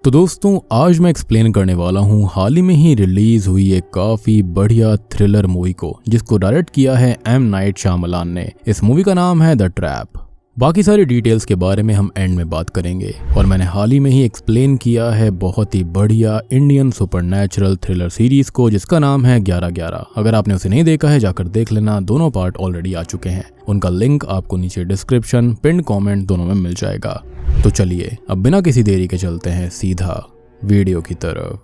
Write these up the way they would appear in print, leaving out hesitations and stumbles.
तो दोस्तों आज मैं एक्सप्लेन करने वाला हूँ हाल ही में ही रिलीज हुई एक काफी बढ़िया थ्रिलर मूवी को जिसको डायरेक्ट किया है एम नाइट श्यामलान ने। इस मूवी का नाम है द ट्रैप। बाकी सारी डिटेल्स के बारे में हम एंड में बात करेंगे। और मैंने हाल ही में ही एक्सप्लेन किया है बहुत ही बढ़िया इंडियन सुपरनैचुरल थ्रिलर सीरीज को जिसका नाम है 11/11। अगर आपने उसे नहीं देखा है जाकर देख लेना, दोनों पार्ट ऑलरेडी आ चुके हैं। उनका लिंक आपको नीचे डिस्क्रिप्शन, पिन कमेंट दोनों में मिल जाएगा। तो चलिए अब बिना किसी देरी के चलते हैं सीधा वीडियो की तरफ।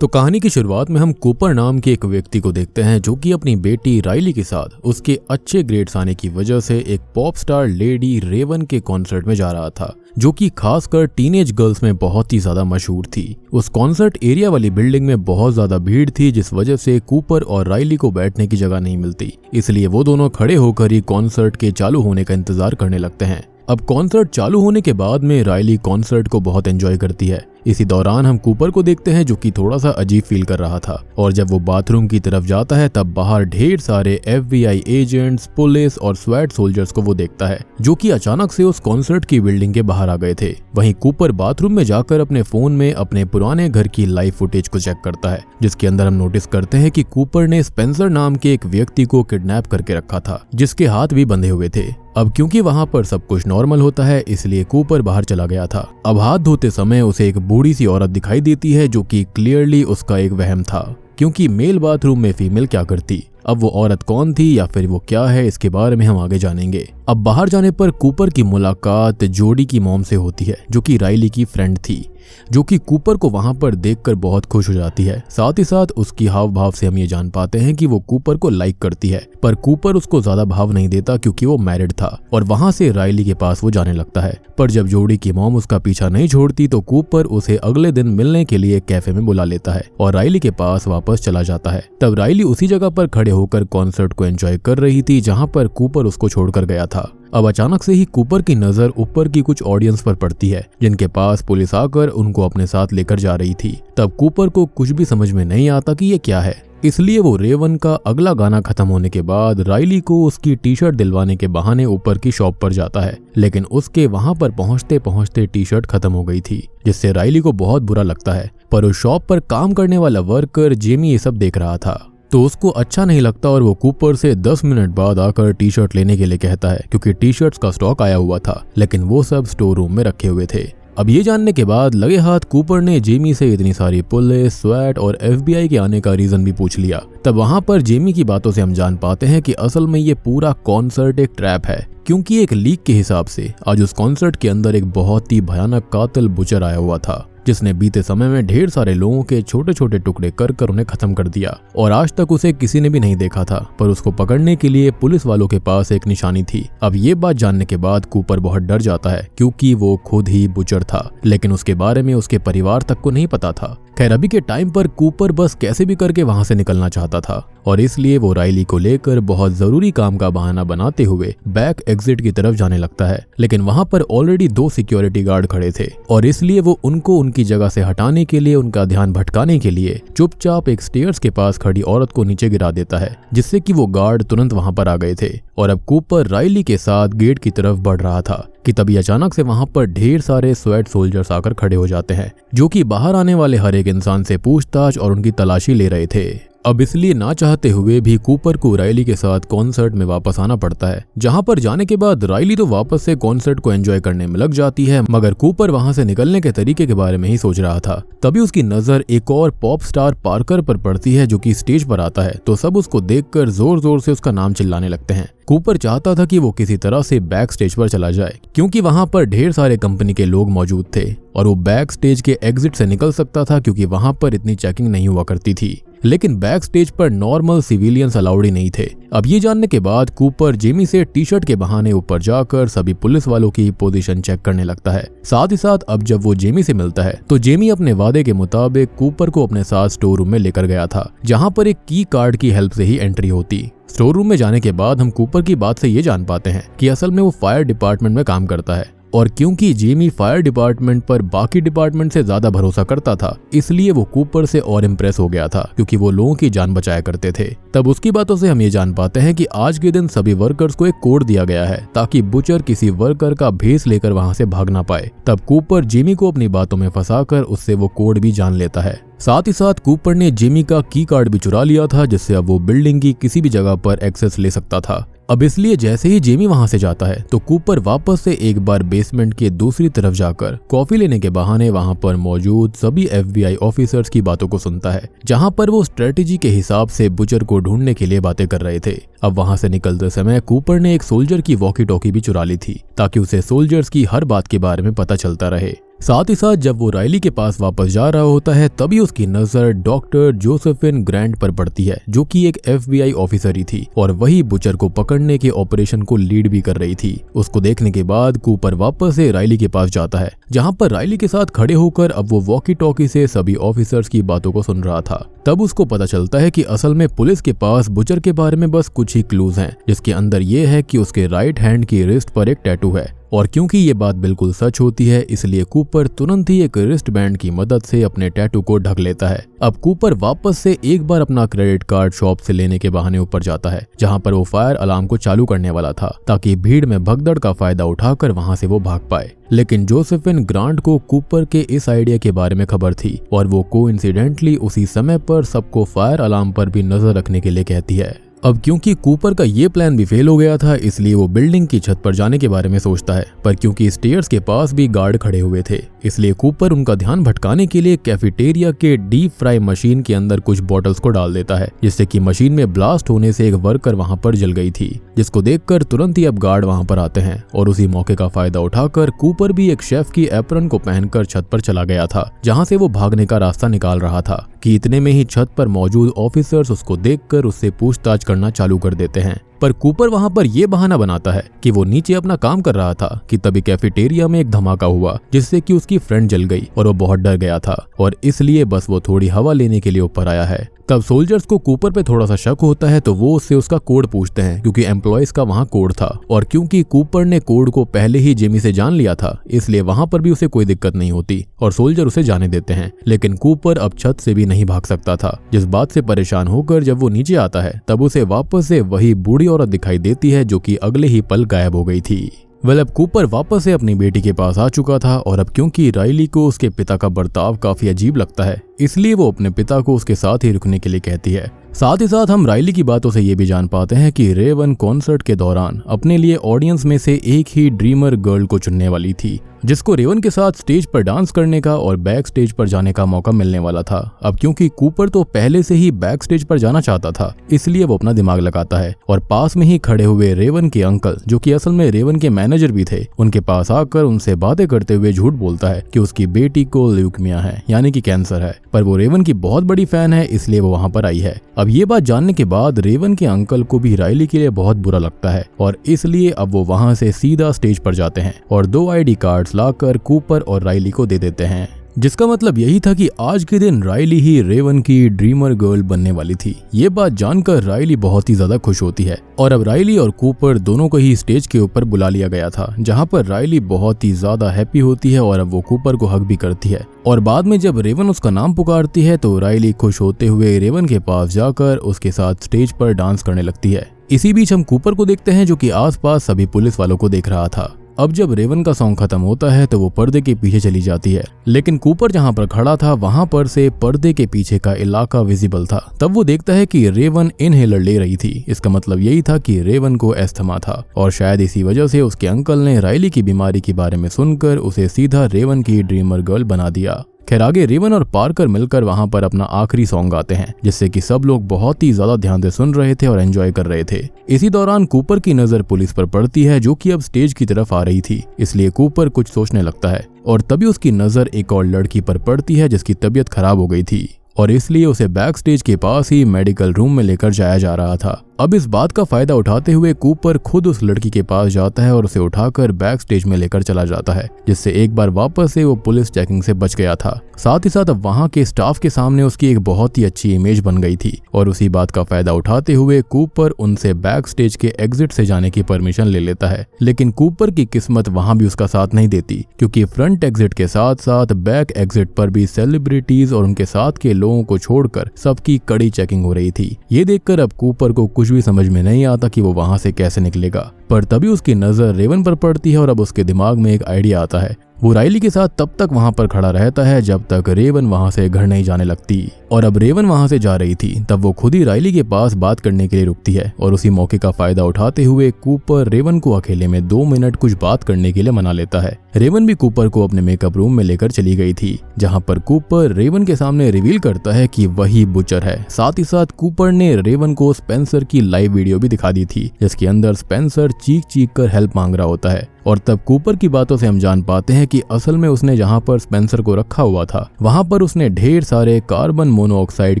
तो कहानी की शुरुआत में हम कूपर नाम के एक व्यक्ति को देखते हैं जो कि अपनी बेटी राइली के साथ उसके अच्छे ग्रेड्स आने की वजह से एक पॉप स्टार लेडी रेवन के कॉन्सर्ट में जा रहा था, जो कि खासकर टीनेज गर्ल्स में बहुत ही ज्यादा मशहूर थी। उस कॉन्सर्ट एरिया वाली बिल्डिंग में बहुत ज्यादा भीड़ थी, जिस वजह से कूपर और राइली को बैठने की जगह नहीं मिलती। इसलिए वो दोनों खड़े होकर ही कॉन्सर्ट के चालू होने का इंतजार करने लगते हैं। अब कॉन्सर्ट चालू होने के बाद में राइली कॉन्सर्ट को बहुत एंजॉय करती है। इसी दौरान हम कूपर को देखते हैं जो कि थोड़ा सा अजीब फील कर रहा था, और जब वो बाथरूम की तरफ जाता है तब बाहर ढेर सारे FBI एजेंट्स, पुलिस और स्वैट सोल्जर्स को वो देखता है जो कि अचानक से उस कॉन्सर्ट की बिल्डिंग के बाहर आ गए थे। वहीं कूपर बाथरूम में जाकर अपने फोन में अपने पुराने घर की लाइव फुटेज को चेक करता है, जिसके अंदर हम नोटिस करते हैं कि कूपर ने स्पेंसर नाम के एक व्यक्ति को किडनैप करके रखा था, जिसके हाथ भी बंधे हुए थे। अब क्योंकि वहां पर सब कुछ नॉर्मल होता है इसलिए कूपर बाहर चला गया था। अब हाथ धोते समय उसे एक बूढ़ी सी औरत दिखाई देती है जो कि क्लियरली उसका एक वहम था, क्योंकि मेल बाथरूम में फीमेल क्या करती। अब वो औरत कौन थी या फिर वो क्या है, इसके बारे में हम आगे जानेंगे। अब बाहर जाने पर कूपर की मुलाकात जोडी की मॉम से होती है जो कि राइली की फ्रेंड थी, जो कि कूपर को वहां पर देखकर बहुत खुश हो जाती है। साथ ही साथ उसकी हाव भाव से हम ये जान पाते हैं कि वो कूपर को लाइक करती है, पर कूपर उसको ज्यादा भाव नहीं देता क्योंकि वो मैरिड था। और वहां से राइली के पास वो जाने लगता है, पर जब जोडी की मॉम उसका पीछा नहीं छोड़ती तो कूपर उसे अगले दिन मिलने के लिए कैफे में बुला लेता है और राइली के पास वापस चला जाता है। तब राइली उसी जगह पर खड़े होकर कॉन्सर्ट को एंजॉय कर रही थी जहां पर कूपर उसको छोड़कर गया था। अब अचानक से ही कूपर की नजर ऊपर की कुछ ऑडियंस पर पड़ती है जिनके पास पुलिस आकर उनको अपने साथ लेकर जा रही थी। तब कूपर को कुछ भी समझ में नहीं आता कि ये क्या है, इसलिए वो रेवन का अगला गाना खत्म होने के बाद राइली को उसकी टी-शर्ट दिलवाने के बहाने ऊपर की शॉप पर जाता है, लेकिन उसके वहां पर पहुंचते पहुंचते टी-शर्ट खत्म हो गई थी, जिससे राइली को बहुत बुरा लगता है। पर उस शॉप पर काम करने वाला वर्कर जेमी ये सब देख रहा था तो उसको अच्छा नहीं लगता और वो कूपर से 10 मिनट बाद आकर टी-शर्ट लेने के लिए कहता है, क्योंकि टी-शर्ट्स का स्टॉक आया हुआ था लेकिन वो सब स्टोर रूम में रखे हुए थे। अब ये जानने के बाद लगे हाथ कूपर ने जेमी से इतनी सारी पुलिस, स्वैट और FBI के आने का रीजन भी पूछ लिया। तब वहां पर जेमी की बातों से हम जान पाते हैं कि असल में ये पूरा कॉन्सर्ट एक ट्रैप है, क्योंकि एक लीक के हिसाब से आज उस कॉन्सर्ट के अंदर एक बहुत ही भयानक कातिल बुचर आया हुआ था, जिसने बीते समय में ढेर सारे लोगों के छोटे छोटे टुकड़े कर कर उन्हें खत्म कर दिया और आज तक उसे किसी ने भी नहीं देखा था। पर उसको पकड़ने के लिए पुलिस वालों के पास एक निशानी थी। अब ये बात जानने के बाद कूपर बहुत डर जाता है, क्योंकि वो खुद ही बुचर था, लेकिन उसके बारे में उसके परिवार तक को नहीं पता था। खैर अभी के टाइम पर कूपर बस कैसे भी करके वहां से निकलना चाहता था और इसलिए वो राइली को लेकर बहुत जरूरी काम का बहाना बनाते हुए बैक एग्जिट की तरफ जाने लगता है, लेकिन वहां पर ऑलरेडी 2 सिक्योरिटी गार्ड खड़े थे और इसलिए वो उनको उनकी जगह से हटाने के लिए, उनका ध्यान भटकाने के लिए चुपचाप एक स्टेयर्स के पास खड़ी औरत को नीचे गिरा देता है, जिससे कि वो गार्ड तुरंत वहां पर आ गए थे। और अब कूपर राइली के साथ गेट की तरफ बढ़ रहा था कि तभी अचानक से वहां पर ढेर सारे स्वैट सोल्जर्स आकर खड़े हो जाते हैं, जो कि बाहर आने वाले हर एक इंसान से पूछताछ और उनकी तलाशी ले रहे थे। अब इसलिए ना चाहते हुए भी कूपर को राइली के साथ कॉन्सर्ट में वापस आना पड़ता है, जहां पर जाने के बाद राइली तो वापस से कॉन्सर्ट को एंजॉय करने में लग जाती है, मगर कूपर वहां से निकलने के तरीके के बारे में ही सोच रहा था। तभी उसकी नजर एक और पॉप स्टार पार्कर पर पड़ती है जो कि स्टेज पर आता है, तो सब उसको देखकर जोर जोर से उसका नाम चिल्लाने लगते हैं। कूपर चाहता था कि वो किसी तरह से बैक स्टेज पर चला जाए, क्योंकि वहां पर ढेर सारे कंपनी के लोग मौजूद थे और वो बैक स्टेज के एग्जिट से निकल सकता था, क्योंकि वहां पर इतनी चेकिंग नहीं हुआ करती थी। लेकिन बैक स्टेज पर नॉर्मल सिविलियंस अलाउड ही नहीं थे। अब ये जानने के बाद कूपर जेमी से टी-शर्ट के बहाने ऊपर जाकर सभी पुलिस वालों की पोजीशन चेक करने लगता है। साथ ही साथ अब जब वो जेमी से मिलता है तो जेमी अपने वादे के मुताबिक कूपर को अपने साथ स्टोर रूम में लेकर गया था, जहां पर एक की कार्ड की हेल्प से ही एंट्री होती। स्टोर रूम में जाने के बाद हम कूपर की बात से ये जान पाते हैं कि असल में वो फायर डिपार्टमेंट में काम करता है और क्योंकि जेमी फायर डिपार्टमेंट पर बाकी डिपार्टमेंट से ज्यादा भरोसा करता था, इसलिए वो कूपर से और इम्प्रेस हो गया था क्योंकि वो लोगों की जान बचाया करते थे। तब उसकी बातों से हम ये जान पाते हैं कि आज के दिन सभी वर्कर्स को एक कोड दिया गया है ताकि बुचर किसी वर्कर का भेस लेकर वहां से भाग ना पाए। तब कूपर जेमी को अपनी बातों में फंसाकर उससे वो कोड भी जान लेता है। साथ ही साथ कूपर ने जेमी का की कार्ड भी चुरा लिया था, जिससे अब वो बिल्डिंग की किसी भी जगह पर एक्सेस ले सकता था। अब इसलिए जैसे ही जेमी वहां से जाता है तो कूपर वापस से एक बार बेसमेंट के दूसरी तरफ जाकर कॉफी लेने के बहाने वहां पर मौजूद सभी FBI ऑफिसर्स की बातों को सुनता है, जहां पर वो स्ट्रेटेजी के हिसाब से बुचर को ढूंढने के लिए बातें कर रहे थे। अब वहां से निकलते समय कूपर ने एक सोल्जर की वॉकी टॉकी भी चुरा ली थी ताकि उसे सोल्जर्स की हर बात के बारे में पता चलता रहे। साथ ही साथ जब वो राइली के पास वापस जा रहा होता है तभी उसकी नजर डॉक्टर जोसेफिन ग्रैंट पर पड़ती है, जो कि एक FBI ऑफिसर ही थी और वही बुचर को पकड़ने के ऑपरेशन को लीड भी कर रही थी। उसको देखने के बाद कूपर वापस से राइली के पास जाता है, जहां पर राइली के साथ खड़े होकर अब वो वॉकी टॉकी से सभी ऑफिसर्स की बातों को सुन रहा था। तब उसको पता चलता है कि असल में पुलिस के पास बुचर के बारे में बस कुछ ही क्लूज हैं, जिसके अंदर ये है कि उसके राइट हैंड की रिस्ट पर एक टैटू है। और क्योंकि ये बात बिल्कुल सच होती है, इसलिए कूपर तुरंत ही एक रिस्ट बैंड की मदद से अपने टैटू को ढक लेता है। अब कूपर वापस से एक बार अपना क्रेडिट कार्ड शॉप से लेने के बहाने ऊपर जाता है, जहां पर वो फायर अलार्म को चालू करने वाला था ताकि भीड़ में भगदड़ का फायदा उठाकर वहां से वो भाग पाए। लेकिन जोसेफिन ग्रांट को कूपर के इस आइडिया के बारे में खबर थी और वो कोइंसिडेंटली उसी समय पर सबको फायर अलार्म पर भी नजर रखने के लिए कहती है। अब क्योंकि कूपर का ये प्लान भी फेल हो गया था, इसलिए वो बिल्डिंग की छत पर जाने के बारे में सोचता है, पर क्योंकि स्टेयर्स के पास भी गार्ड खड़े हुए थे, इसलिए कूपर उनका ध्यान भटकाने के लिए कैफेटेरिया के डीप फ्राई मशीन के अंदर कुछ बॉटल्स को डाल देता है, जिससे कि मशीन में ब्लास्ट होने से एक वर्कर वहां पर जल गई थी, जिसको देखकर तुरंत ही अब गार्ड वहां पर आते हैं और उसी मौके का फायदा उठाकर कूपर भी एक शेफ की एप्रन को पहनकर छत पर चला गया था, जहां से वो भागने का रास्ता निकाल रहा था कि इतने में ही छत पर मौजूद ऑफिसर्स उसको देखकर उससे पूछताछ करना चालू कर देते हैं। पर कूपर वहां पर यह बहाना बनाता है कि वो नीचे अपना काम कर रहा था कि तभी कैफेटेरिया में एक धमाका हुआ, जिससे कि उसकी फ्रेंड जल गई और वो बहुत डर गया था और इसलिए बस वो थोड़ी हवा लेने के लिए ऊपर आया है। तब सोल्जर्स को कूपर पे थोड़ा सा शक होता है तो वो उससे उसका कोड पूछते हैं, क्योंकि एम्प्लॉयज का वहां कोड था और क्योंकि कूपर ने कोड को पहले ही जेमी से जान लिया था, इसलिए वहां पर भी उसे कोई दिक्कत नहीं होती और सोल्जर उसे जाने देते हैं। लेकिन कूपर अब छत से भी नहीं भाग सकता था, जिस बात से परेशान होकर जब वो नीचे आता है तब उसे वापस से वही बूढ़ी औरत दिखाई देती है जो कि अगले ही पल गायब हो गई थी। अब कूपर वापस से अपनी बेटी के पास आ चुका था और अब क्योंकि राइली को उसके पिता का बर्ताव काफी अजीब लगता है, इसलिए वो अपने पिता को उसके साथ ही रुकने के लिए कहती है। साथ ही साथ हम राइली की बातों से ये भी जान पाते हैं कि रेवन कॉन्सर्ट के दौरान अपने लिए ऑडियंस में से एक ही ड्रीमर गर्ल को चुनने वाली थी, जिसको रेवन के साथ स्टेज पर डांस करने का और बैक स्टेज पर जाने का मौका मिलने वाला था। अब क्योंकि कूपर तो पहले से ही बैक स्टेज पर जाना चाहता था, इसलिए वो अपना दिमाग लगाता है और पास में ही खड़े हुए रेवन के अंकल, जो कि असल में रेवन के मैनेजर भी थे, उनके पास आकर उनसे बातें करते हुए झूठ बोलता है कि उसकी बेटी को ल्यूकेमिया है, यानी कि कैंसर है, पर वो रेवन की बहुत बड़ी फैन है, इसलिए वो वहां पर आई है। अब ये बात जानने के बाद रेवन के अंकल को भी राइली के लिए बहुत बुरा लगता है और इसलिए अब वो वहां से सीधा स्टेज पर जाते हैं और 2 ID कार्ड्स लाकर कूपर और राइली को दे देते हैं, जिसका मतलब यही था कि आज के दिन राइली ही रेवन की ड्रीमर गर्ल बनने वाली थी। ये बात जानकर राइली बहुत ही ज्यादा खुश होती है और अब राइली और कूपर दोनों को ही स्टेज के ऊपर बुला लिया गया था, जहां पर राइली बहुत ही ज्यादा हैप्पी होती है और अब वो कूपर को हक भी करती है और बाद में जब रेवन उसका नाम पुकारती है तो राइली खुश होते हुए रेवन के पास जाकर उसके साथ स्टेज पर डांस करने लगती है। इसी बीच हम कूपर को देखते हैं जो कि आसपास सभी पुलिस वालों को देख रहा था। अब जब रेवन का सॉन्ग खत्म होता है तो वो पर्दे के पीछे चली जाती है, लेकिन कूपर जहां पर खड़ा था वहां पर से पर्दे के पीछे का इलाका विजिबल था। तब वो देखता है कि रेवन इनहेलर ले रही थी। इसका मतलब यही था कि रेवन को एस्थमा था और शायद इसी वजह से उसके अंकल ने राइली की बीमारी के बारे में सुनकर उसे सीधा रेवन की ड्रीमर गर्ल बना दिया। खैर आगे रेवन और पार्कर मिलकर वहां पर अपना आखिरी सॉन्ग गाते हैं, जिससे कि सब लोग बहुत ही ज्यादा ध्यान से सुन रहे थे और एंजॉय कर रहे थे। इसी दौरान कूपर की नजर पुलिस पर पड़ती है, जो कि अब स्टेज की तरफ आ रही थी, इसलिए कूपर कुछ सोचने लगता है और तभी उसकी नजर एक और लड़की पर पड़ती है जिसकी तबीयत खराब हो गई थी और इसलिए उसे बैक स्टेज के पास ही मेडिकल रूम में लेकर जाया जा रहा था। अब इस बात का फायदा उठाते हुए कूपर खुद उस लड़की के पास जाता है और उसे उठाकर बैक स्टेज में लेकर चला जाता है, जिससे एक बार वापस से वो पुलिस चेकिंग से बच गया था। साथ ही साथ अब वहाँ के स्टाफ के सामने उसकी एक बहुत ही अच्छी इमेज बन गई थी और उसी बात का फायदा उठाते हुए कूपर उनसे बैक स्टेज के एग्जिट से जाने की परमिशन ले लेता है। लेकिन कूपर की किस्मत वहाँ भी उसका साथ नहीं देती, क्योंकि फ्रंट एग्जिट के साथ साथ बैक एग्जिट पर भी सेलिब्रिटीज और उनके साथ के लोगों को छोड़कर सबकी कड़ी चेकिंग हो रही थी। ये देखकर अब कूपर को कुछ भी समझ में नहीं आता कि वो वहां से कैसे निकलेगा, पर तभी उसकी नजर रेवन पर पड़ती है और अब उसके दिमाग में एक आइडिया आता है। वो राइली के साथ तब तक वहां पर खड़ा रहता है जब तक रेवन वहां से घर नहीं जाने लगती, और अब रेवन वहां से जा रही थी तब वो खुद ही राइली के पास बात करने के लिए रुकती है और उसी मौके का फायदा उठाते हुए कूपर रेवन को अकेले में 2 मिनट कुछ बात करने के लिए मना लेता है। रेवन भी कूपर को अपने मेकअप रूम में लेकर चली गई थी, जहां पर कूपर रेवन के सामने रिवील करता है कि वही बुचर है। साथ ही साथ कूपर ने रेवन को स्पेंसर की लाइव वीडियो भी दिखा दी थी, जिसके अंदर स्पेंसर चीख चीख कर हेल्प मांग रहा होता है। और तब कूपर की बातों से हम जान पाते हैं कि असल में उसने जहां पर स्पेंसर को रखा हुआ था वहां पर उसने ढेर सारे कार्बन मोनोऑक्साइड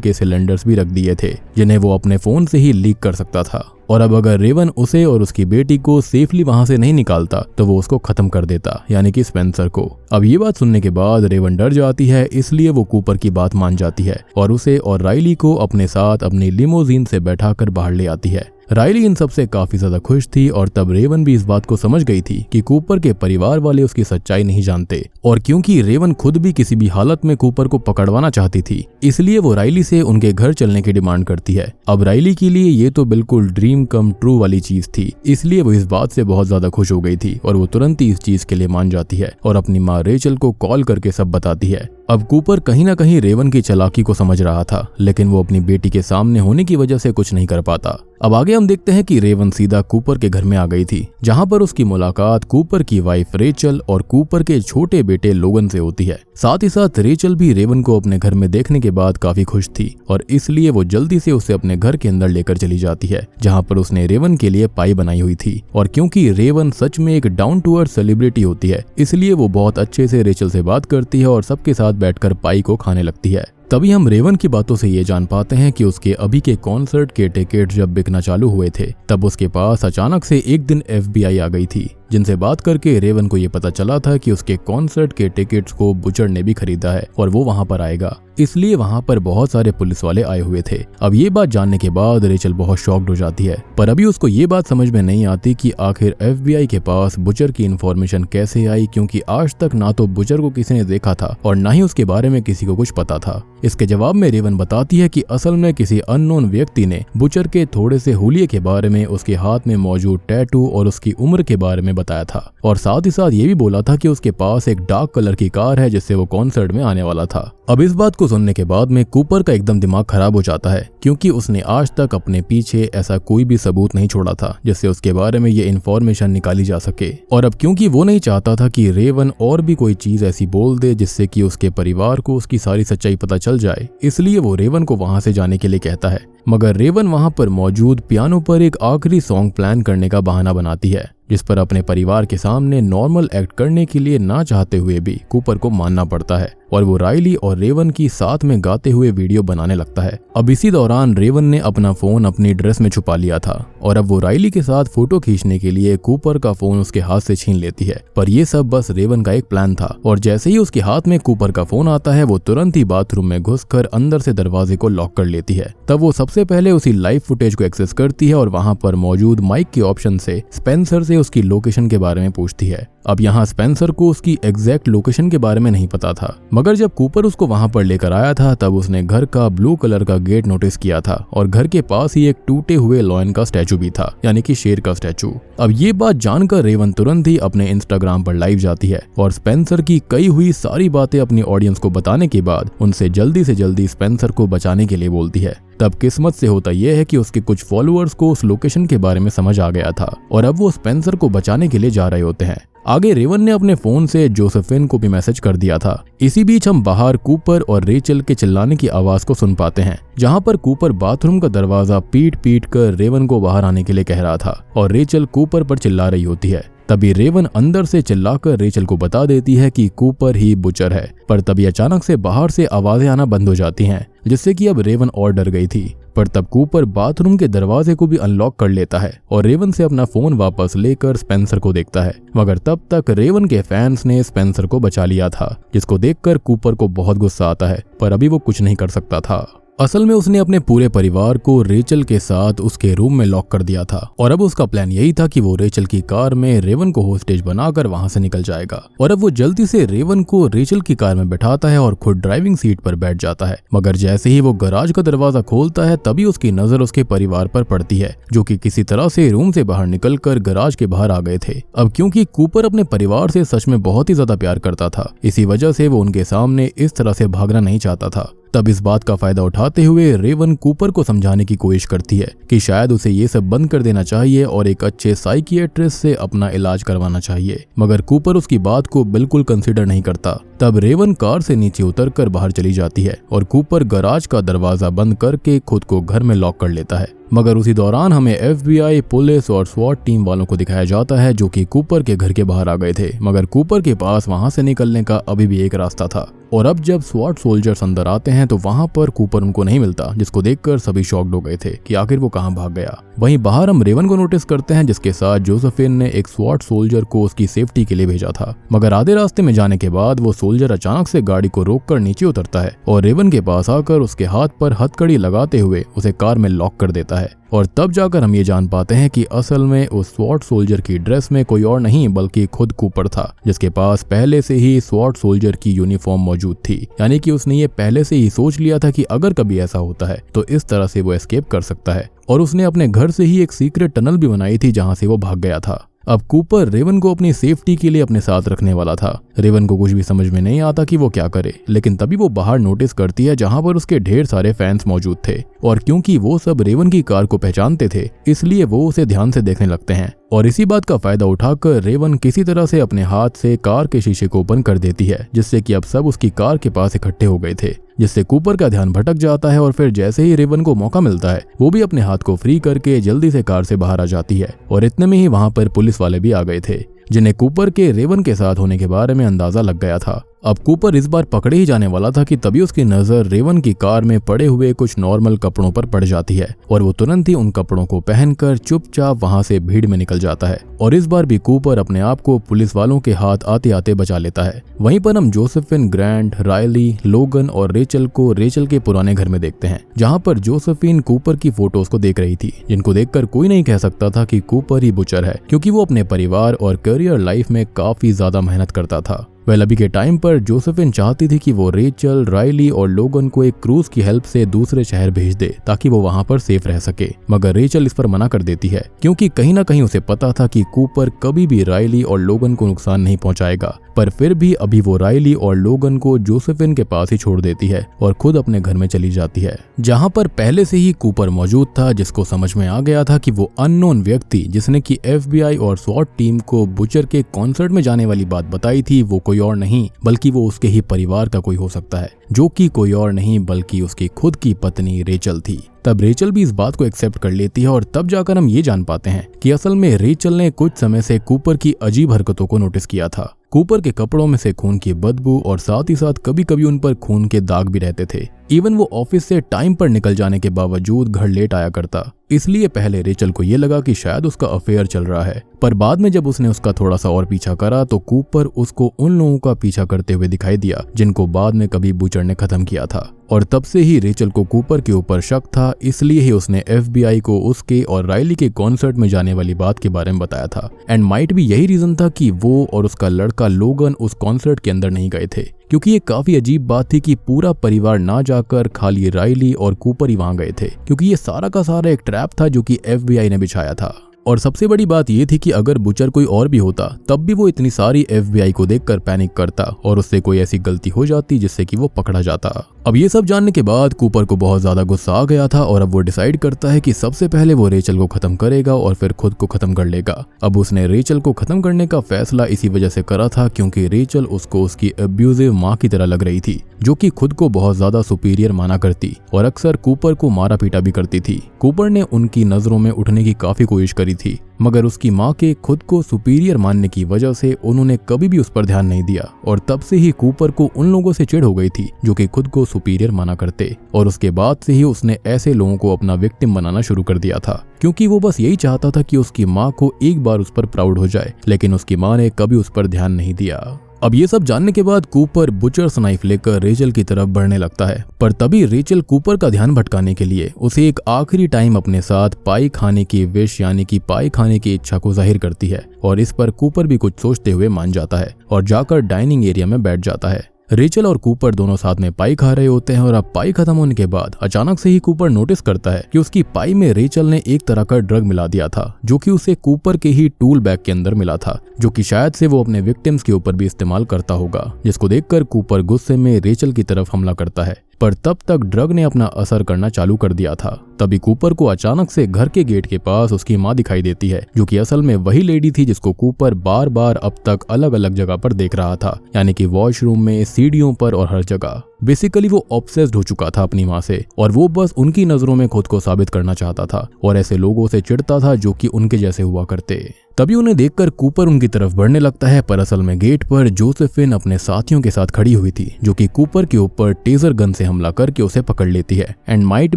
के सिलेंडर्स भी रख दिए थे, जिन्हें वो अपने फोन से ही लीक कर सकता था। और अब अगर रेवन उसे और उसकी बेटी को सेफली वहां से नहीं निकालता तो वो उसको खत्म कर देता, यानी कि स्पेंसर को। अब ये बात सुनने के बाद रेवन डर जाती है, इसलिए वो कूपर की बात मान जाती है और उसे और राइली को अपने साथ अपनी लिमोजीन से बैठाकर बाहर ले आती है। राइली इन सब से काफी ज्यादा खुश थी और तब रेवन भी इस बात को समझ गई थी कि कूपर के परिवार वाले उसकी सच्चाई नहीं जानते, और क्योंकि रेवन खुद भी किसी भी हालत में कूपर को पकड़वाना चाहती थी, इसलिए वो राइली से उनके घर चलने की डिमांड करती है। अब राइली के लिए ये तो बिल्कुल ड्रीम कम ट्रू वाली चीज थी, इसलिए वो इस बात से बहुत ज्यादा खुश हो गई थी और वो तुरंत ही इस चीज के लिए मान जाती है और अपनी माँ रेचल को कॉल करके सब बताती है। अब कूपर कहीं ना कहीं रेवन की चालाकी को समझ रहा था, लेकिन वो अपनी बेटी के सामने होने की वजह से कुछ नहीं कर पाता। अब आगे हम देखते हैं कि रेवन सीधा कूपर के घर में आ गई थी, जहां पर उसकी मुलाकात कूपर की वाइफ रेचल और कूपर के छोटे बेटे लोगन से होती है। साथ ही साथ रेचल भी रेवन को अपने घर में देखने के बाद काफी खुश थी और इसलिए वो जल्दी से उसे अपने घर के अंदर लेकर चली जाती है, जहां पर उसने रेवन के लिए पाई बनाई हुई थी। और क्योंकि रेवन सच में एक डाउन टू अर्थ सेलिब्रिटी होती है, इसलिए वो बहुत अच्छे से रेचल से बात करती है और सबके साथ बैठकर पाई को खाने लगती है। तभी हम रेवन की बातों से ये जान पाते हैं कि उसके अभी के कॉन्सर्ट के टिकट जब बिकना चालू हुए थे तब उसके पास अचानक से एक दिन FBI आ गई थी, जिनसे बात करके रेवन को ये पता चला था कि उसके कॉन्सर्ट के टिकट्स को बुचर ने भी खरीदा है और वो वहां पर आएगा, इसलिए वहां पर बहुत सारे पुलिस वाले आए हुए थे। अब ये बात जानने के बाद रेचल बहुत शॉक्ड हो जाती है, पर अभी उसको ये बात समझ में नहीं आती कि आखिर FBI के पास बुचर की इन्फॉर्मेशन कैसे आई, क्योंकि आज तक ना तो बुचर को किसी ने देखा था और ना ही उसके बारे में किसी को कुछ पता था। इसके जवाब में रेवन बताती है कि असल में किसी अननोन व्यक्ति ने बुचर के थोड़े से हुलिये के बारे में, उसके हाथ में मौजूद टैटू और उसकी उम्र के बारे में बताया था, और साथ ही साथ ये भी बोला था कि उसके पास एक डार्क कलर की कार है जिससे वो कॉन्सर्ट में आने वाला था। अब इस बात को सुनने के बाद में कूपर का एकदम दिमाग खराब हो जाता है, क्योंकि उसने आज तक अपने पीछे ऐसा कोई भी सबूत नहीं छोड़ा था जिससे उसके बारे में ये इन्फॉर्मेशन निकाली जा सके। और अब क्योंकि वो नहीं चाहता था कि रेवन और भी कोई चीज ऐसी बोल दे जिससे कि उसके परिवार को उसकी सारी सच्चाई पता चल जाए, इसलिए वो रेवन को वहां से जाने के लिए कहता है। मगर रेवन वहां पर मौजूद पियानो पर एक आखिरी सॉन्ग प्लान करने का बहाना बनाती है, जिस पर अपने परिवार के सामने नॉर्मल एक्ट करने के लिए ना चाहते हुए भी कूपर को मानना पड़ता है और वो राइली और रेवन की साथ में गाते हुए वीडियो बनाने लगता है। अब इसी दौरान रेवन ने अपना फोन अपनी ड्रेस में छुपा लिया था और अब वो राइली के साथ फोटो खींचने के लिए कूपर का फोन उसके हाथ से छीन लेती है, पर यह सब बस रेवन का एक प्लान था। और जैसे ही उसके हाथ में कूपर का फोन आता है, वो तुरंत ही बाथरूम में घुसकर अंदर से दरवाजे को लॉक कर लेती है। तब वो सबसे पहले उसी लाइव फुटेज को एक्सेस करती है और वहां पर मौजूद माइक के ऑप्शन से स्पेंसर से उसकी लोकेशन के बारे में पूछती है। अब यहाँ स्पेंसर को उसकी एग्जैक्ट लोकेशन के बारे में नहीं पता था, मगर जब कूपर उसको वहां पर लेकर आया था तब उसने घर का ब्लू कलर का गेट नोटिस किया था और घर के पास ही एक टूटे हुए लॉयन का स्टैचू भी था, यानी कि शेर का स्टैचू। अब ये बात जानकर रेवन तुरंत ही अपने इंस्टाग्राम पर लाइव जाती है और स्पेंसर की कई हुई सारी बातें अपनी ऑडियंस को बताने के बाद उनसे जल्दी से जल्दी स्पेंसर को बचाने के लिए बोलती है। तब किस्मत से होता यह है कि उसके कुछ फॉलोअर्स को उस लोकेशन के बारे में समझ आ गया था और अब वो स्पेंसर को बचाने के लिए जा रहे होते हैं। आगे रेवन ने अपने फोन से जोसेफिन को भी मैसेज कर दिया था। इसी बीच हम बाहर कूपर और रेचल के चिल्लाने की आवाज को सुन पाते हैं, जहां पर कूपर बाथरूम का दरवाजा पीट पीट कर रेवन को बाहर आने के लिए कह रहा था और रेचल कूपर पर चिल्ला रही होती है। तभी रेवन अंदर से चिल्लाकर रेचल को बता देती है कि कूपर ही बुचर है, पर तभी अचानक से बाहर से आवाजें आना बंद हो जाती हैं, जिससे कि अब रेवन और डर गई थी। पर तब कूपर बाथरूम के दरवाजे को भी अनलॉक कर लेता है और रेवन से अपना फोन वापस लेकर स्पेंसर को देखता है, मगर तब तक रेवन के फैंस ने स्पेंसर को बचा लिया था, जिसको देखकर कूपर को बहुत गुस्सा आता है, पर अभी वो कुछ नहीं कर सकता था। असल में उसने अपने पूरे परिवार को रेचल के साथ उसके रूम में लॉक कर दिया था और अब उसका प्लान यही था कि वो रेचल की कार में रेवन को होस्टेज बनाकर वहां से निकल जाएगा। और अब वो जल्दी से रेवन को रेचल की कार में बैठाता है और खुद ड्राइविंग सीट पर बैठ जाता है, मगर जैसे ही वो गराज का दरवाजा खोलता है तभी उसकी नजर उसके परिवार पर पड़ती है, जो कि किसी तरह से रूम से बाहर निकलकर गराज के बाहर आ गए थे। अब क्योंकि कूपर अपने परिवार से सच में बहुत ही ज्यादा प्यार करता था, इसी वजह से वो उनके सामने इस तरह से भागना नहीं चाहता था। तब इस बात का फायदा उठाते हुए रेवन कूपर को समझाने की कोशिश करती है कि शायद उसे ये सब बंद कर देना चाहिए और एक अच्छे साइकियाट्रिस्ट से अपना इलाज करवाना चाहिए, मगर कूपर उसकी बात को बिल्कुल कंसीडर नहीं करता। तब रेवन कार से नीचे उतरकर बाहर चली जाती है और कूपर गराज का दरवाजा बंद करके खुद को घर में लॉक कर लेता है। मगर उसी दौरान हमें FBI, पुलिस और स्वॉट टीम वालों को दिखाया जाता है जो कि कूपर के घर के बाहर आ गए थे, मगर कूपर के पास वहां से निकलने का अभी भी एक रास्ता था। और अब जब स्वॉट सोल्जर्स अंदर आते हैं तो वहां पर कूपर उनको नहीं मिलता, जिसको देखकर सभी शॉक्ड हो गए थे कि आखिर वो कहां भाग गया। वहीं बाहर हम रेवन को नोटिस करते हैं, जिसके साथ जोसेफिन ने एक स्वॉट सोल्जर को उसकी सेफ्टी के लिए भेजा था, मगर आधे रास्ते में जाने के बाद वो सोल्जर अचानक से गाड़ी को रोककर नीचे उतरता है और रेवन के पास आकर उसके हाथ पर हथकड़ी लगाते हुए उसे कार में लॉक कर देता है। और तब जाकर हम ये जान पाते हैं कि असल में उस स्वॉट सोल्जर की ड्रेस में कोई और नहीं बल्कि खुद कूपर था, जिसके पास पहले से ही स्वॉट सोल्जर की यूनिफॉर्म मौजूद थी। यानी कि उसने ये पहले से ही सोच लिया था कि अगर कभी ऐसा होता है तो इस तरह से वो एस्केप कर सकता है, और उसने अपने घर से ही एक सीक्रेट टनल भी बनाई थी जहां से वो भाग गया था। अब कूपर रेवन को अपनी सेफ्टी के लिए अपने साथ रखने वाला था। रेवन को कुछ भी समझ में नहीं आता कि वो क्या करे, लेकिन तभी वो बाहर नोटिस करती है जहां पर उसके ढेर सारे फैंस मौजूद थे, और क्योंकि वो सब रेवन की कार को पहचानते थे इसलिए वो उसे ध्यान से देखने लगते हैं। और इसी बात का फायदा उठाकर रेवन किसी तरह से अपने हाथ से कार के शीशे को ओपन कर देती है, जिससे कि अब सब उसकी कार के पास इकट्ठे हो गए थे, जिससे कूपर का ध्यान भटक जाता है। और फिर जैसे ही रेवन को मौका मिलता है वो भी अपने हाथ को फ्री करके जल्दी से कार से बाहर आ जाती है, और इतने में ही वहां पर पुलिस वाले भी आ गए थे, जिन्हें कूपर के रेवन के साथ होने के बारे में अंदाजा लग गया था। अब कूपर इस बार पकड़े ही जाने वाला था कि तभी उसकी नजर रेवन की कार में पड़े हुए कुछ नॉर्मल कपड़ों पर पड़ जाती है, और वो तुरंत ही उन कपड़ों को पहनकर चुपचाप वहां से भीड़ में निकल जाता है। और इस बार भी कूपर अपने आप को पुलिस वालों के हाथ आते आते बचा लेता है। वहीं पर हम जोसेफिन, ग्रैंट, रायली, लोगन और रेचल को रेचल के पुराने घर में देखते हैं, जहाँ पर जोसेफिन कूपर की फोटोज को देख रही थी, जिनको देखकर कोई नहीं कह सकता था कि कूपर ही बुचर है, क्योंकि वो अपने परिवार और करियर लाइफ में काफी ज्यादा मेहनत करता था। वेल अभी के टाइम पर जोसेफिन चाहती थी कि वो रेचल, रायली और लोगन को एक क्रूज की हेल्प से दूसरे शहर भेज दे ताकि वो वहां पर सेफ रह सके, मगर रेचल इस पर मना कर देती है, क्योंकि कहीं ना कहीं उसे पता था कि कूपर कभी भी रायली और लोगन को नुकसान नहीं पहुंचाएगा। पर फिर भी अभी वो रायली और लोगन को जोसेफिन के पास ही छोड़ देती है और खुद अपने घर में चली जाती है, जहां पर पहले से ही कूपर मौजूद था, जिसको समझ में आ गया था कि वो अननोन व्यक्ति जिसने कि FBI और स्वॉट टीम को बुचर के कॉन्सर्ट में जाने वाली बात बताई थी वो कोई और नहीं बल्कि वो उसके ही परिवार का कोई हो सकता है, जो कि कोई और नहीं बल्कि उसकी खुद की पत्नी रेचल थी। तब रेचल भी इस बात को एक्सेप्ट कर लेती है, और तब जाकर हम ये जान पाते हैं कि असल में रेचल ने कुछ समय से कूपर की अजीब हरकतों को नोटिस किया था। कूपर के कपड़ों में से खून की बदबू और साथ ही साथ कभी कभी उन पर खून के दाग भी रहते थे। इवन वो ऑफिस से टाइम पर निकल जाने के बावजूद घर लेट आया करता, इसलिए पहले रेचल को ये लगा कि शायद उसका अफेयर चल रहा है, पर बाद में जब उसने उसका थोड़ा सा और पीछा करा तो कूपर उसको उन लोगों का पीछा करते हुए दिखाई दिया जिनको बाद में कभी बुचर ने खत्म किया था। और तब से ही रेचल को कूपर के ऊपर शक था, इसलिए ही उसने FBI को उसके और रायली के कॉन्सर्ट में जाने वाली बात के बारे में बताया था। एंड माइट भी यही रीजन था कि वो और उसका लड़का लोगन उस कॉन्सर्ट के अंदर नहीं गए थे, क्योंकि ये काफी अजीब बात थी कि पूरा परिवार ना जाकर खाली रायली और कूपर ही वहां गए थे, क्योंकि ये सारा का सारा एक ट्रैप था जो कि FBI ने बिछाया था। और सबसे बड़ी बात ये थी कि अगर बुचर कोई और भी होता तब भी वो इतनी सारी FBI को देखकर पैनिक करता और उससे कोई ऐसी गलती हो जाती जिससे कि वो पकड़ा जाता। अब ये सब जानने के बाद कूपर को बहुत ज्यादा गुस्सा आ गया था, और अब वो डिसाइड करता है कि सबसे पहले वो रेचल को खत्म करेगा और फिर खुद को खत्म कर लेगा। अब उसने रेचल को खत्म करने का फैसला इसी वजह से करा था क्योंकि रेचल उसको उसकी अब्यूजिव माँ की तरह लग रही थी, जो कि खुद को बहुत ज्यादा सुपीरियर माना करती और अक्सर कूपर को मारा पीटा भी करती थी। कूपर ने उनकी नजरों में उठने की काफी कोशिश करी थी, मगर उसकी माँ के खुद को सुपीरियर मानने की वजह से उन्होंने कभी भी उस पर ध्यान नहीं दिया और तब से ही कूपर को उन लोगों से चिढ़ हो गई थी जो कि खुद को सुपीरियर माना करते, और उसके बाद से ही उसने ऐसे लोगों को अपना विक्टिम बनाना शुरू कर दिया था, क्योंकि वो बस यही चाहता था कि उसकी माँ को एक बार उस पर प्राउड हो जाए। लेकिन उसकी माँ ने कभी उस पर ध्यान नहीं दिया। अब ये सब जानने के बाद कूपर बुचर्स नाइफ लेकर रेचल की तरफ बढ़ने लगता है, पर तभी रेचल कूपर का ध्यान भटकाने के लिए उसे एक आखिरी टाइम अपने साथ पाई खाने की विश यानी कि पाई खाने की इच्छा को जाहिर करती है, और इस पर कूपर भी कुछ सोचते हुए मान जाता है और जाकर डाइनिंग एरिया में बैठ जाता है। रेचल और कूपर दोनों साथ में पाई खा रहे होते हैं और अब पाई खत्म होने के बाद अचानक से ही कूपर नोटिस करता है कि उसकी पाई में रेचल ने एक तरह का ड्रग मिला दिया था जो कि उसे कूपर के ही टूल बैग के अंदर मिला था, जो कि शायद से वो अपने विक्टिम्स के ऊपर भी इस्तेमाल करता होगा, जिसको देखकर कूपर गुस्से में रेचल की तरफ हमला करता है। पर तब तक ड्रग ने अपना असर करना चालू कर दिया था। तभी कूपर को अचानक से घर के गेट के पास उसकी माँ दिखाई देती है, जो कि असल में वही लेडी थी जिसको कूपर बार बार अब तक अलग अलग जगह पर देख रहा था, यानी कि वॉशरूम में, सीढ़ियों पर और हर जगह। बेसिकली वो ऑब्सेस्ड हो चुका था अपनी माँ से, और वो बस उनकी नजरों में खुद को साबित करना चाहता था और ऐसे लोगों से चिढ़ता था जो कि उनके जैसे हुआ करते। तभी उन्हें देखकर कूपर उनकी तरफ बढ़ने लगता है, पर असल में गेट पर जोसेफिन अपने साथियों के साथ खड़ी हुई थी, जो कि कूपर के ऊपर टेजर गन से हमला करके उसे पकड़ लेती है। एंड माइट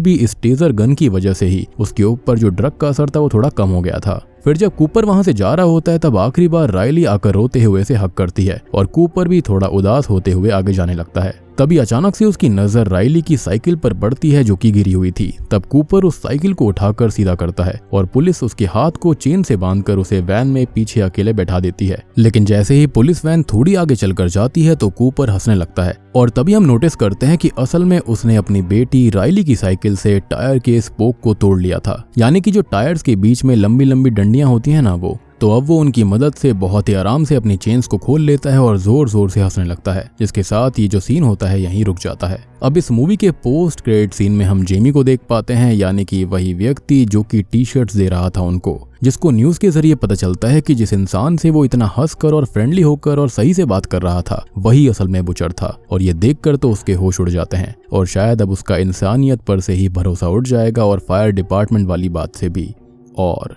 भी इस टेजर गन की वजह से ही उसके ऊपर जो ड्रग का असर था वो थोड़ा कम हो गया था। फिर जब कूपर वहां से जा रहा होता है तब आखिरी बार रायली आकर रोते हुए से हक करती है और कूपर भी थोड़ा उदास होते हुए आगे जाने लगता है। तभी अचानक से उसकी नजर रायली की साइकिल पर पड़ती है जो कि गिरी हुई थी। तब कूपर उस साइकिल को उठाकर सीधा करता है और पुलिस उसके हाथ को चेन से बांधकर उसे वैन में पीछे अकेले बैठा देती है। लेकिन जैसे ही पुलिस वैन थोड़ी आगे चलकर जाती है तो कूपर हंसने लगता है, और तभी हम नोटिस करते हैं कि असल में उसने अपनी बेटी रायली की साइकिल से टायर के स्पोक को तोड़ लिया था, यानी कि जो टायर्स के बीच में लंबी लंबी डंडियां होती हैं ना वो। तो अब वो उनकी मदद से बहुत ही आराम से अपनी चेन्स को खोल लेता है और जोर जोर से हंसने लगता है, जिसके साथ ये जो सीन होता है यहीं रुक जाता है। अब इस मूवी के पोस्ट क्रेडिट सीन में हम जेमी को देख पाते हैं, यानी कि वही व्यक्ति जो कि टी शर्ट्स दे रहा था उनको, जिसको न्यूज के जरिए पता चलता है कि जिस इंसान से वो इतना हंसकर और फ्रेंडली होकर और सही से बात कर रहा था वही असल में बुचर था। और ये देखकर तो उसके होश उड़ जाते हैं और शायद अब उसका इंसानियत पर से ही भरोसा उठ जाएगा और फायर डिपार्टमेंट वाली बात से भी। और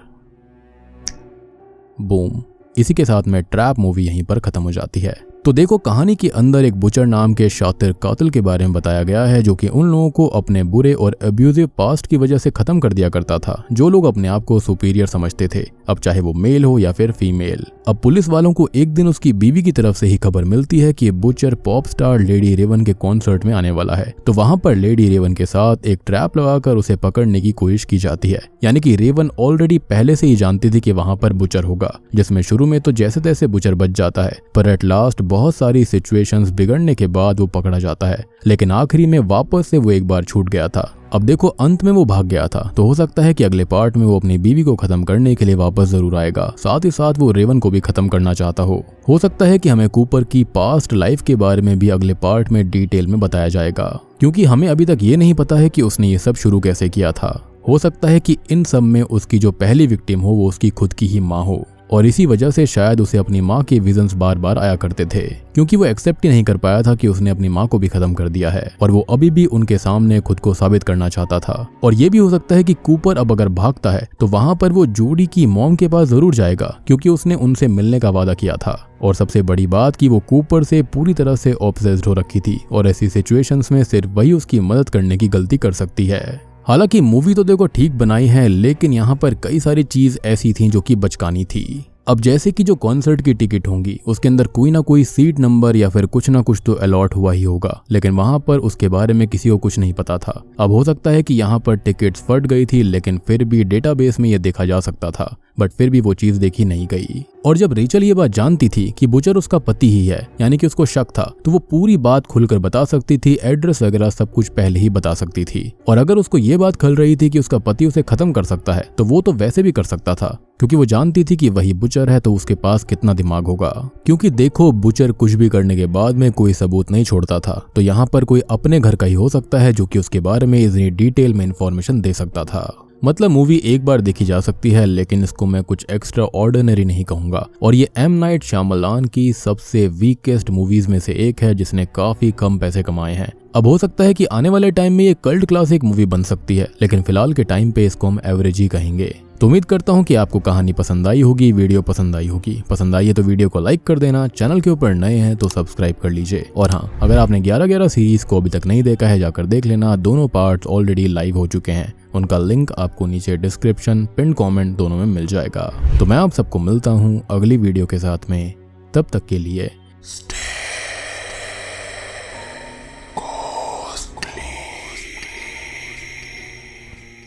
बूम, इसी के साथ में ट्रैप मूवी यहीं पर खत्म हो जाती है। तो देखो, कहानी के अंदर एक बुचर नाम के शातिर कातिल के बारे में बताया गया है जो कि उन लोगों को अपने बुरे और अब्यूजिव पास्ट की वजह से खत्म कर दिया करता था जो लोग अपने आप को सुपीरियर समझते थे, अब चाहे वो मेल हो या फिर फीमेल। अब पुलिस वालों को एक दिन उसकी बीवी की तरफ से ही खबर मिलती है कि butcher pop star Lady Raven के कॉन्सर्ट में आने वाला है। तो वहां पर लेडी रेवन के साथ एक ट्रैप लगाकर उसे पकड़ने की कोशिश की जाती है, यानी कि रेवन ऑलरेडी पहले से ही जानती थी कि वहां पर बुचर होगा, जिसमें शुरू में तो जैसे तैसे बुचर बच जाता है, पर एट लास्ट बहुत सारी सिचुएशंस बिगड़ने के बाद वो पकड़ा जाता है। लेकिन आखिरी में वापस से वो एक बार छूट गया था। अब देखो, अंत में वो भाग गया था, तो हो सकता है कि अगले पार्ट में वो अपनी बीवी को खत्म करने के लिए वापस जरूर आएगा, साथ ही साथ वो रेवन को भी खत्म करना चाहता हो सकता है कि हमें कूपर की पास्ट लाइफ के बारे में भी अगले पार्ट में डिटेल में बताया जाएगा, क्योंकि हमें अभी तक ये नहीं पता है कि उसने ये सब शुरू कैसे किया था। हो सकता है कि इन सब में उसकी जो पहली विक्टिम हो वो उसकी खुद की ही माँ हो, और इसी वजह से शायद उसे अपनी माँ के विजन्स बार बार आया करते थे, क्योंकि वो एक्सेप्ट ही नहीं कर पाया था कि उसने अपनी माँ को भी खत्म कर दिया है और वो अभी भी उनके सामने खुद को साबित करना चाहता था। और ये भी हो सकता है कि कूपर अब अगर भागता है तो वहां पर वो जोडी की मॉम के पास जरूर जाएगा, क्योंकि उसने उनसे मिलने का वादा किया था। और सबसे बड़ी बात कि वो कूपर से पूरी तरह से ऑब्सेस्ड हो रखी थी और ऐसी सिचुएशंस में सिर्फ वही उसकी मदद करने की गलती कर सकती है। हालांकि मूवी तो देखो ठीक बनाई है, लेकिन यहाँ पर कई सारी चीज ऐसी थी जो कि बचकानी थी। अब जैसे कि जो कॉन्सर्ट की टिकट होंगी उसके अंदर कोई ना कोई सीट नंबर या फिर कुछ ना कुछ तो अलॉट हुआ ही होगा, लेकिन वहां पर उसके बारे में किसी को कुछ नहीं पता था। अब हो सकता है कि यहाँ पर टिकट्स फट गई थी, लेकिन फिर भी डेटाबेस में ये देखा जा सकता था, बट फिर भी वो चीज देखी नहीं गई। और जब रेचल ये बात जानती थी कि बुचर उसका पति ही है, यानी कि उसको शक था, तो वो पूरी बात खुलकर बता सकती थी, एड्रेस वगैरह सब कुछ पहले ही बता सकती थी। और अगर उसको ये बात खल रही थी कि उसका पति उसे खत्म कर सकता है, तो वो तो वैसे भी कर सकता था, क्योंकि वो जानती थी कि वही बुचर है, तो उसके पास कितना दिमाग होगा। क्योंकि देखो, बुचर कुछ भी करने के बाद में कोई सबूत नहीं छोड़ता था, तो यहाँ पर कोई अपने घर का ही हो सकता है जो कि उसके बारे में इतनी डिटेल में इंफॉर्मेशन दे सकता था। मतलब मूवी एक बार देखी जा सकती है, लेकिन इसको मैं कुछ एक्स्ट्रा ऑर्डिनरी नहीं कहूंगा। और ये एम नाइट श्यामलान की सबसे वीकेस्ट मूवीज में से एक है जिसने काफी कम पैसे कमाए हैं। अब हो सकता है कि आने वाले टाइम में ये कल्ट क्लासिक मूवी बन सकती है, लेकिन फिलहाल के टाइम पे इसको हम एवरेज ही कहेंगे। तो उम्मीद करता हूँ कि आपको कहानी पसंद आई होगी, वीडियो पसंद आई होगी। पसंद आई है तो वीडियो को लाइक कर देना, चैनल के ऊपर नए हैं तो सब्सक्राइब कर लीजिए। और हाँ, अगर आपने 11-11 सीरीज को अभी तक नहीं देखा है जाकर देख लेना, दोनों पार्ट्स ऑलरेडी लाइव हो चुके हैं। उनका लिंक आपको नीचे डिस्क्रिप्शन, पिन कमेंट दोनों में मिल जाएगा। तो मैं आप सबको मिलता हूँ अगली वीडियो के साथ में, तब तक के लिए